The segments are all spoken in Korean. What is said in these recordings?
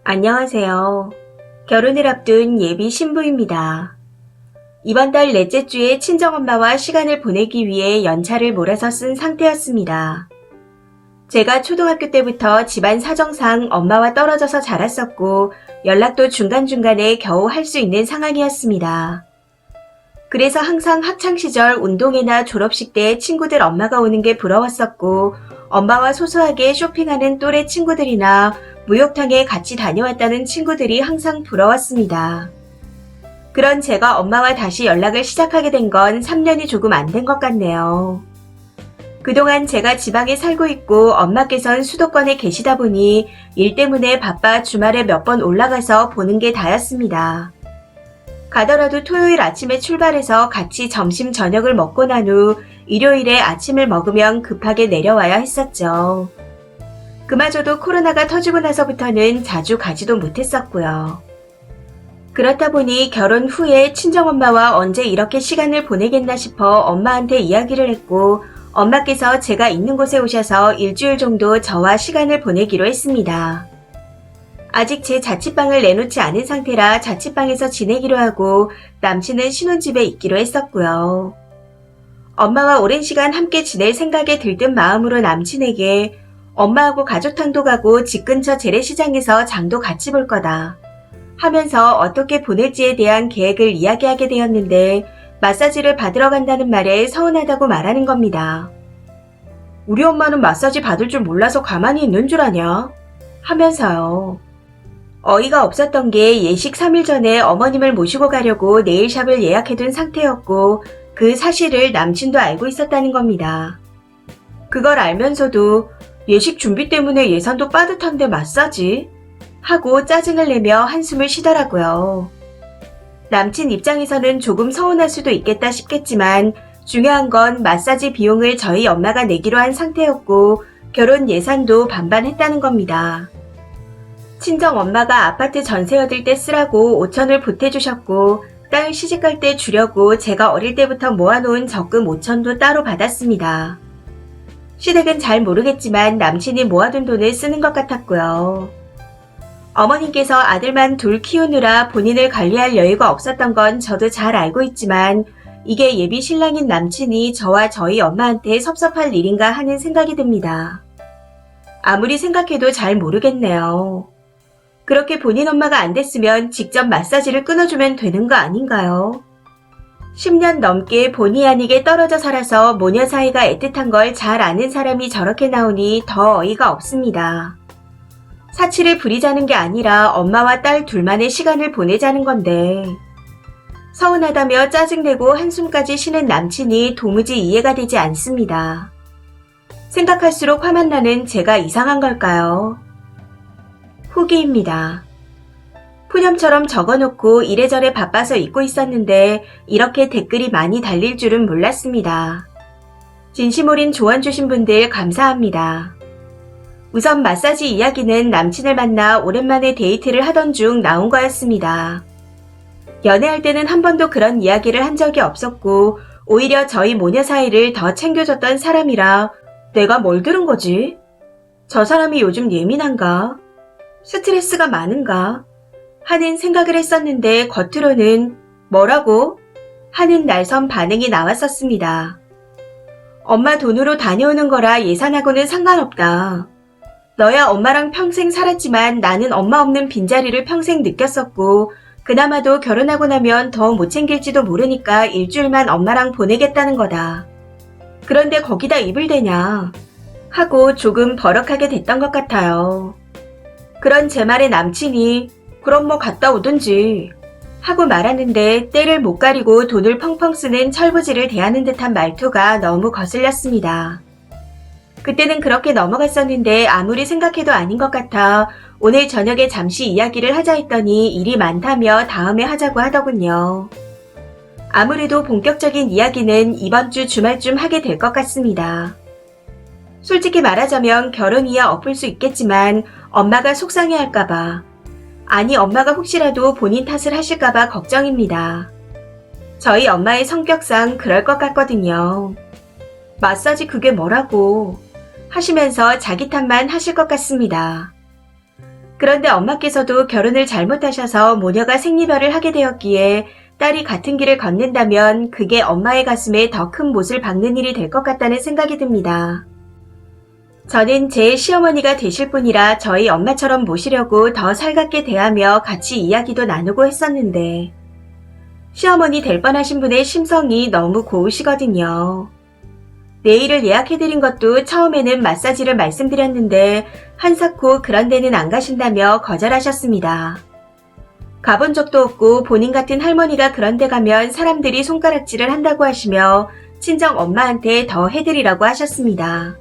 안녕하세요. 결혼을 앞둔 예비 신부입니다. 이번 달 넷째 주에 친정엄마와 시간을 보내기 위해 연차를 몰아서 쓴 상태였습니다. 제가 초등학교 때부터 집안 사정상 엄마와 떨어져서 자랐었고 연락도 중간중간에 겨우 할 수 있는 상황이었습니다. 그래서 항상 학창시절 운동회나 졸업식 때 친구들 엄마가 오는 게 부러웠었고 엄마와 소소하게 쇼핑하는 또래 친구들이나 목욕탕에 같이 다녀왔다는 친구들이 항상 부러웠습니다. 그런 제가 엄마와 다시 연락을 시작하게 된 건 3년이 조금 안 된 것 같네요. 그동안 제가 지방에 살고 있고 엄마께선 수도권에 계시다 보니 일 때문에 바빠 주말에 몇 번 올라가서 보는 게 다였습니다. 가더라도 토요일 아침에 출발해서 같이 점심 저녁을 먹고 난 후 일요일에 아침을 먹으면 급하게 내려와야 했었죠. 그마저도 코로나가 터지고 나서부터는 자주 가지도 못했었고요. 그렇다 보니 결혼 후에 친정엄마와 언제 이렇게 시간을 보내겠나 싶어 엄마한테 이야기를 했고 엄마께서 제가 있는 곳에 오셔서 일주일 정도 저와 시간을 보내기로 했습니다. 아직 제 자취방을 내놓지 않은 상태라 자취방에서 지내기로 하고 남친은 신혼집에 있기로 했었고요. 엄마와 오랜 시간 함께 지낼 생각에 들뜬 마음으로 남친에게 엄마하고 가족탕도 가고 집 근처 재래시장에서 장도 같이 볼 거다 하면서 어떻게 보낼지에 대한 계획을 이야기하게 되었는데 마사지를 받으러 간다는 말에 서운하다고 말하는 겁니다. 우리 엄마는 마사지 받을 줄 몰라서 가만히 있는 줄 아냐? 하면서요. 어이가 없었던 게 예식 3일 전에 어머님을 모시고 가려고 네일샵을 예약해둔 상태였고 그 사실을 남친도 알고 있었다는 겁니다. 그걸 알면서도 예식 준비 때문에 예산도 빠듯한데 마사지? 하고 짜증을 내며 한숨을 쉬더라고요. 남친 입장에서는 조금 서운할 수도 있겠다 싶겠지만 중요한 건 마사지 비용을 저희 엄마가 내기로 한 상태였고 결혼 예산도 반반 했다는 겁니다. 친정 엄마가 아파트 전세 얻을 때 쓰라고 5천을 보태주셨고 딸 시집갈 때 주려고 제가 어릴 때부터 모아놓은 적금 5천도 따로 받았습니다. 시댁은 잘 모르겠지만 남친이 모아둔 돈을 쓰는 것 같았고요. 어머님께서 아들만 둘 키우느라 본인을 관리할 여유가 없었던 건 저도 잘 알고 있지만 이게 예비 신랑인 남친이 저와 저희 엄마한테 섭섭할 일인가 하는 생각이 듭니다. 아무리 생각해도 잘 모르겠네요. 그렇게 본인 엄마가 안 됐으면 직접 마사지를 끊어주면 되는 거 아닌가요? 10년 넘게 본의 아니게 떨어져 살아서 모녀 사이가 애틋한 걸 잘 아는 사람이 저렇게 나오니 더 어이가 없습니다. 사치를 부리자는 게 아니라 엄마와 딸 둘만의 시간을 보내자는 건데 서운하다며 짜증내고 한숨까지 쉬는 남친이 도무지 이해가 되지 않습니다. 생각할수록 화만 나는 제가 이상한 걸까요? 후기입니다. 푸념처럼 적어놓고 이래저래 바빠서 잊고 있었는데 이렇게 댓글이 많이 달릴 줄은 몰랐습니다. 진심 어린 조언 주신 분들 감사합니다. 우선 마사지 이야기는 남친을 만나 오랜만에 데이트를 하던 중 나온 거였습니다. 연애할 때는 한 번도 그런 이야기를 한 적이 없었고 오히려 저희 모녀 사이를 더 챙겨줬던 사람이라 내가 뭘 들은 거지? 저 사람이 요즘 예민한가? 스트레스가 많은가? 하는 생각을 했었는데 겉으로는 뭐라고? 하는 날선 반응이 나왔었습니다. 엄마 돈으로 다녀오는 거라 예산하고는 상관없다. 너야 엄마랑 평생 살았지만 나는 엄마 없는 빈자리를 평생 느꼈었고 그나마도 결혼하고 나면 더 못 챙길지도 모르니까 일주일만 엄마랑 보내겠다는 거다. 그런데 거기다 입을 대냐? 하고 조금 버럭하게 됐던 것 같아요. 그런 제 말에 남친이 그럼 뭐 갔다 오든지 하고 말하는데 때를 못 가리고 돈을 펑펑 쓰는 철부지를 대하는 듯한 말투가 너무 거슬렸습니다. 그때는 그렇게 넘어갔었는데 아무리 생각해도 아닌 것 같아 오늘 저녁에 잠시 이야기를 하자 했더니 일이 많다며 다음에 하자고 하더군요. 아무래도 본격적인 이야기는 이번 주 주말쯤 하게 될 것 같습니다. 솔직히 말하자면 결혼이야 엎을 수 있겠지만 엄마가 속상해할까봐 아니 엄마가 혹시라도 본인 탓을 하실까봐 걱정입니다. 저희 엄마의 성격상 그럴 것 같거든요. 마사지 그게 뭐라고 하시면서 자기 탓만 하실 것 같습니다. 그런데 엄마께서도 결혼을 잘못하셔서 모녀가 생리별을 하게 되었기에 딸이 같은 길을 걷는다면 그게 엄마의 가슴에 더 큰 못을 박는 일이 될 것 같다는 생각이 듭니다. 저는 제 시어머니가 되실 분이라 저희 엄마처럼 모시려고 더 살갑게 대하며 같이 이야기도 나누고 했었는데 시어머니 될 뻔하신 분의 심성이 너무 고우시거든요. 내일을 예약해드린 것도 처음에는 마사지를 말씀드렸는데 한사코 그런 데는 안 가신다며 거절하셨습니다. 가본 적도 없고 본인 같은 할머니가 그런 데 가면 사람들이 손가락질을 한다고 하시며 친정 엄마한테 더 해드리라고 하셨습니다.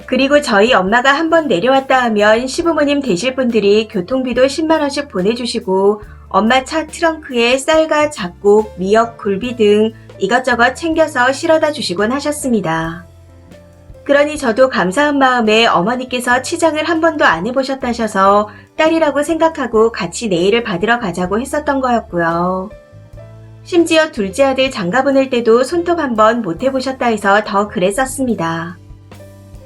그리고 저희 엄마가 한번 내려왔다 하면 시부모님 되실 분들이 교통비도 10만원씩 보내주시고 엄마 차 트렁크에 쌀과 잡곡, 미역, 굴비 등 이것저것 챙겨서 실어다 주시곤 하셨습니다. 그러니 저도 감사한 마음에 어머니께서 치장을 한 번도 안 해보셨다셔서 딸이라고 생각하고 같이 네일을 받으러 가자고 했었던 거였고요. 심지어 둘째 아들 장가 보낼 때도 손톱 한 번 못 해보셨다 해서 더 그랬었습니다.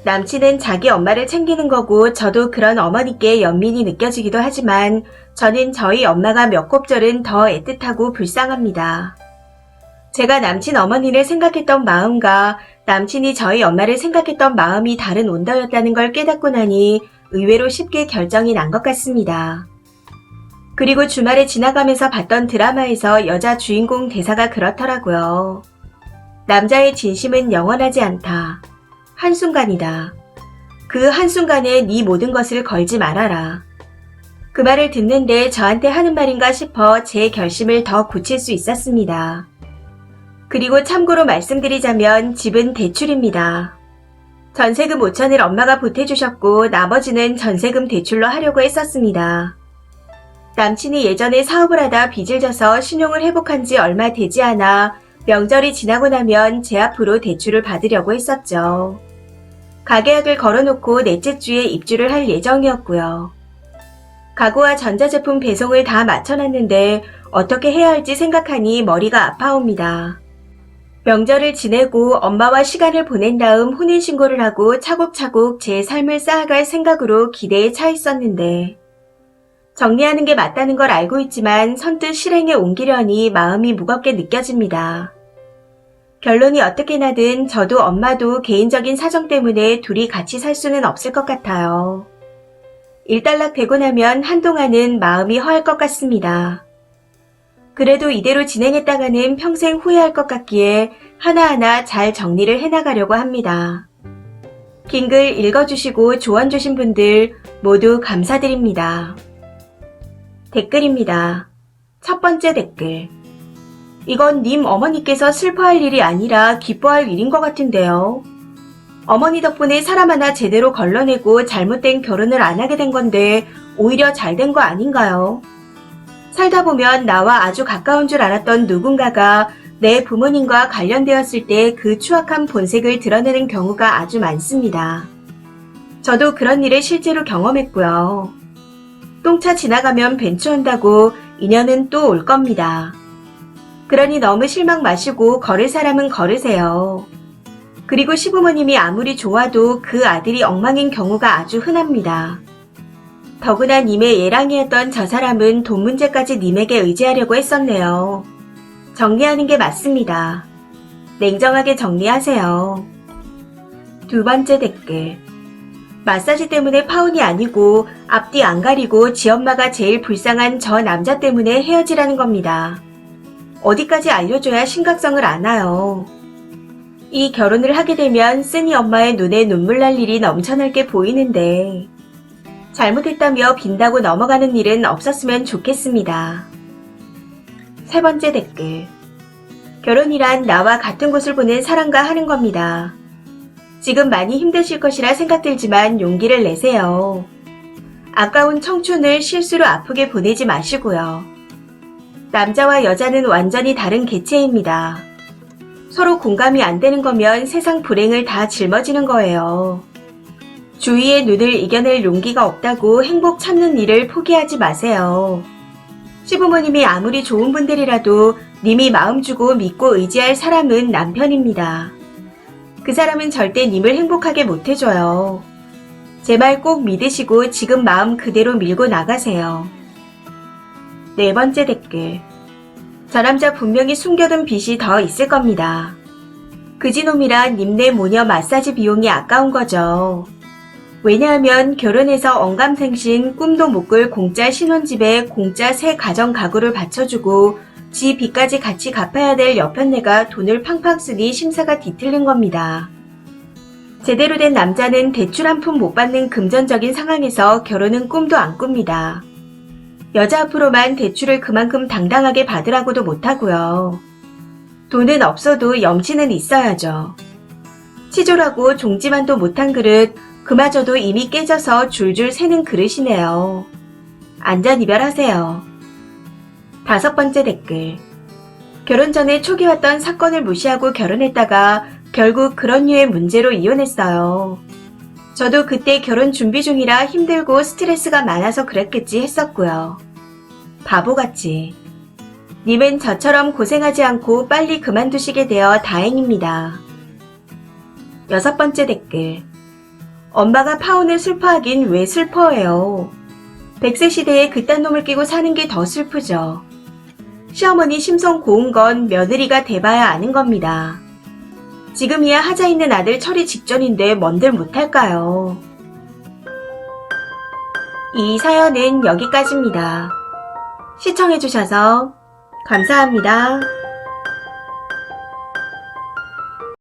남친은 자기 엄마를 챙기는 거고 저도 그런 어머니께 연민이 느껴지기도 하지만 저는 저희 엄마가 몇 곱절은 더 애틋하고 불쌍합니다. 제가 남친 어머니를 생각했던 마음과 남친이 저희 엄마를 생각했던 마음이 다른 온더였다는 걸 깨닫고 나니 의외로 쉽게 결정이 난 것 같습니다. 그리고 주말에 지나가면서 봤던 드라마에서 여자 주인공 대사가 그렇더라고요. 남자의 진심은 영원하지 않다. 한순간이다. 그 한순간에 네 모든 것을 걸지 말아라. 그 말을 듣는데 저한테 하는 말인가 싶어 제 결심을 더 굳힐 수 있었습니다. 그리고 참고로 말씀드리자면 집은 대출입니다. 전세금 5천을 엄마가 보태주셨고 나머지는 전세금 대출로 하려고 했었습니다. 남친이 예전에 사업을 하다 빚을 져서 신용을 회복한 지 얼마 되지 않아 명절이 지나고 나면 제 앞으로 대출을 받으려고 했었죠. 가계약을 걸어놓고 넷째 주에 입주를 할 예정이었고요. 가구와 전자제품 배송을 다 맞춰놨는데 어떻게 해야 할지 생각하니 머리가 아파옵니다. 명절을 지내고 엄마와 시간을 보낸 다음 혼인신고를 하고 차곡차곡 제 삶을 쌓아갈 생각으로 기대에 차 있었는데 정리하는 게 맞다는 걸 알고 있지만 선뜻 실행에 옮기려니 마음이 무겁게 느껴집니다. 결론이 어떻게 나든 저도 엄마도 개인적인 사정 때문에 둘이 같이 살 수는 없을 것 같아요. 일단락 되고 나면 한동안은 마음이 허할 것 같습니다. 그래도 이대로 진행했다가는 평생 후회할 것 같기에 하나하나 잘 정리를 해나가려고 합니다. 긴 글 읽어주시고 조언 주신 분들 모두 감사드립니다. 댓글입니다. 첫 번째 댓글. 이건 님 어머니께서 슬퍼할 일이 아니라 기뻐할 일인 것 같은데요. 어머니 덕분에 사람 하나 제대로 걸러내고 잘못된 결혼을 안 하게 된 건데 오히려 잘 된 거 아닌가요? 살다 보면 나와 아주 가까운 줄 알았던 누군가가 내 부모님과 관련되었을 때 그 추악한 본색을 드러내는 경우가 아주 많습니다. 저도 그런 일을 실제로 경험했고요. 똥차 지나가면 벤츠한다고 인연은 또 올 겁니다. 그러니 너무 실망 마시고 걸을 사람은 걸으세요. 그리고 시부모님이 아무리 좋아도 그 아들이 엉망인 경우가 아주 흔합니다. 더구나 님의 예랑이었던 저 사람은 돈 문제까지 님에게 의지하려고 했었네요. 정리하는 게 맞습니다. 냉정하게 정리하세요. 두 번째 댓글. 마사지 때문에 파혼이 아니고 앞뒤 안 가리고 지엄마가 제일 불쌍한 저 남자 때문에 헤어지라는 겁니다. 어디까지 알려줘야 심각성을 아나요? 이 결혼을 하게 되면 쓰니 엄마의 눈에 눈물 날 일이 넘쳐날게 보이는데 잘못했다며 빈다고 넘어가는 일은 없었으면 좋겠습니다. 세 번째 댓글. 결혼이란 나와 같은 곳을 보는 사람과 하는 겁니다. 지금 많이 힘드실 것이라 생각들지만 용기를 내세요. 아까운 청춘을 실수로 아프게 보내지 마시고요. 남자와 여자는 완전히 다른 개체입니다. 서로 공감이 안 되는 거면 세상 불행을 다 짊어지는 거예요. 주위의 눈을 이겨낼 용기가 없다고 행복 찾는 일을 포기하지 마세요. 시부모님이 아무리 좋은 분들이라도 님이 마음 주고 믿고 의지할 사람은 남편입니다. 그 사람은 절대 님을 행복하게 못해줘요. 제 말 꼭 믿으시고 지금 마음 그대로 밀고 나가세요. 네 번째 댓글. 저 남자 분명히 숨겨둔 빚이 더 있을 겁니다. 그지놈이라 님네 모녀 마사지 비용이 아까운 거죠. 왜냐하면 결혼해서 언감생신 꿈도 못 꿀 공짜 신혼집에 공짜 새 가정 가구를 받쳐주고 지 빚까지 같이 갚아야 될 여편네가 돈을 팡팡 쓰니 심사가 뒤틀린 겁니다. 제대로 된 남자는 대출 한 푼 못 받는 금전적인 상황에서 결혼은 꿈도 안 꿉니다. 여자 앞으로만 대출을 그만큼 당당하게 받으라고도 못하고요. 돈은 없어도 염치는 있어야죠. 치졸하고 종지만도 못한 그릇, 그마저도 이미 깨져서 줄줄 새는 그릇이네요. 안전이별하세요. 다섯 번째 댓글. 결혼 전에 초기 왔던 사건을 무시하고 결혼했다가 결국 그런 류의 문제로 이혼했어요. 저도 그때 결혼 준비 중이라 힘들고 스트레스가 많아서 그랬겠지 했었고요. 바보같이. 님은 저처럼 고생하지 않고 빨리 그만두시게 되어 다행입니다. 여섯 번째 댓글. 엄마가 파혼을 슬퍼하긴 왜 슬퍼해요. 100세 시대에 그딴 놈을 끼고 사는 게 더 슬프죠. 시어머니 심성 고운 건 며느리가 돼봐야 아는 겁니다. 지금이야 하자 있는 아들 처리 직전인데 뭔들 못할까요? 이 사연은 여기까지입니다. 시청해주셔서 감사합니다.